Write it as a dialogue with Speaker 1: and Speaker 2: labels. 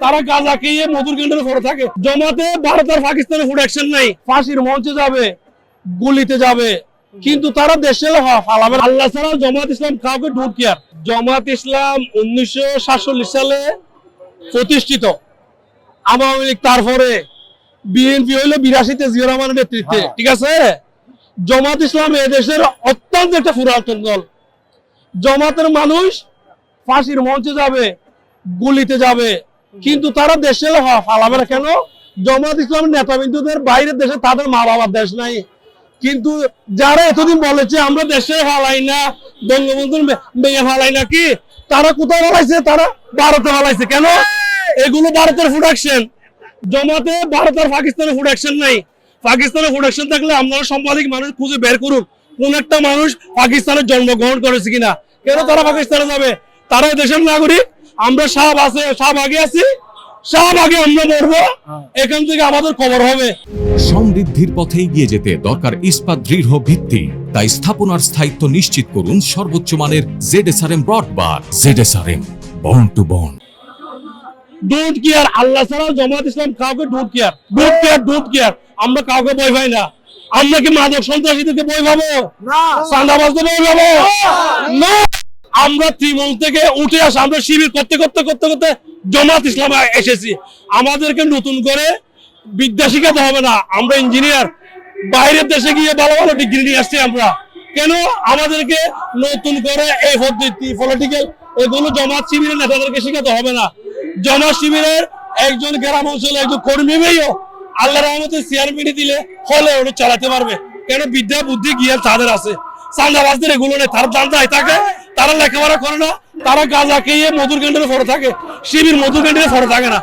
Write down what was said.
Speaker 1: তারা গাঁজা খেয়ে মধুর কেন্দ্রে পড়ে থাকে। জমাতে ভারত আর পাকিস্তানের ফুড অ্যাকশন নাই, ফাঁসির মঞ্চে যাবে, গুলিতে যাবে, কিন্তু তারা দেশে ফালাবে। আল্লাহ ছাড়া জামাত ইসলাম কাউকে ডোন্ট কেয়ার। জামাত ইসলাম 1947 সালে প্রতিষ্ঠিত, আওয়ামী লীগ তারপরে, বিএনপি হইলো 82-তে জিয়া রহমানের নেতৃত্বে, ঠিক আছে। জামাত ইসলাম এদেশের অত্যন্ত একটা পুরাতন দল। জামাতের মানুষ ফাঁসির মঞ্চে যাবে, গুলিতে যাবে, কিন্তু তারা দেশে ফালাবে না। কেন? জামাত ইসলামের নেতাবিন্দুদের বাইরের দেশে তাদের মা বাবার দেশ নাই। কিন্তু যারা এতদিন বলেছে আমরা দেশে ফালাই না, বঙ্গবন্ধুর মেয়ে ফালাই না, কি তারা কোথায় ফালাইছে? তারা ভারতে ফালাইছে। কেন? এগুলো ভারতের ফুড অ্যাকশন। জমাতে ভারত আর পাকিস্তানের ফুড অ্যাকশন নাই। পাকিস্তানের ফুড অ্যাকশন থাকলে আপনারা সাংবাদিক মানুষ খুঁজে বের করুন কোন একটা মানুষ পাকিস্তানের জন্মগ্রহণ করেছে কিনা। কেন তারা পাকিস্তানে যাবে? তারা দেশের নাগরিক। আমরা সব আগে আছি, সব আগে আমরা মরবো, এখান থেকে আমাদের খবর হবে।
Speaker 2: সমৃদ্ধির পথে এগিয়ে যেতে দরকার ইস্পাত দৃঢ় ভিত্তি। তাই স্থাপনার স্থায়িত্ব নিশ্চিত করুন সর্বোচ্চ মানের ZSRM broadband. ZSRM, bond to bond.
Speaker 1: Don't care. আল্লাহ ছাড়া জামাত ইসলাম কাউকে ডোন্ট কেয়ার, ডোন্ট কেয়ার। আমরা কাউকে ভয় পাই না। আমরা কি মাদক সন্ত্রাসীদেরকে ভয় পাবো? চাঁদাবাজদের ভয় পাবো না। আমরা তৃণমূল থেকে উঠে আসা, আমরা শিবির করতে করতে করতে করতে জামাত ইসলাম এসেছি। আমাদেরকে নতুন করে বিদ্যা শিখাতে হবে না। আমরা ইঞ্জিনিয়ার, বাইরের দেশে গিয়ে ভালো ভালো ডিগ্রি নিয়ে আসছি আমরা। কেন আমাদেরকে নতুন করে এই পদ্ধতি পলিটিক্যাল এগুলো জামাত শিবিরের নেতাদেরকে শিখাতে হবে না। জামাত শিবিরের একজন গ্রাম অঞ্চলে একজন কর্মী মেয়েও আল্লাহ রহমতে চেয়ারম্যান দিলে হলে ওটা চালাতে পারবে। কেন? বিদ্যা বুদ্ধি জ্ঞান তাদের আছে। চাঁদাবাজদের এগুলো নেই, তারা দান্দায় থাকে, তারা লেখাপড়া করে না, তারা গাঁজা খেয়ে মধুর কেন্দ্রে পড়ে থাকে, শিবির মধুর কেন্দ্রে পড়ে থাকে না।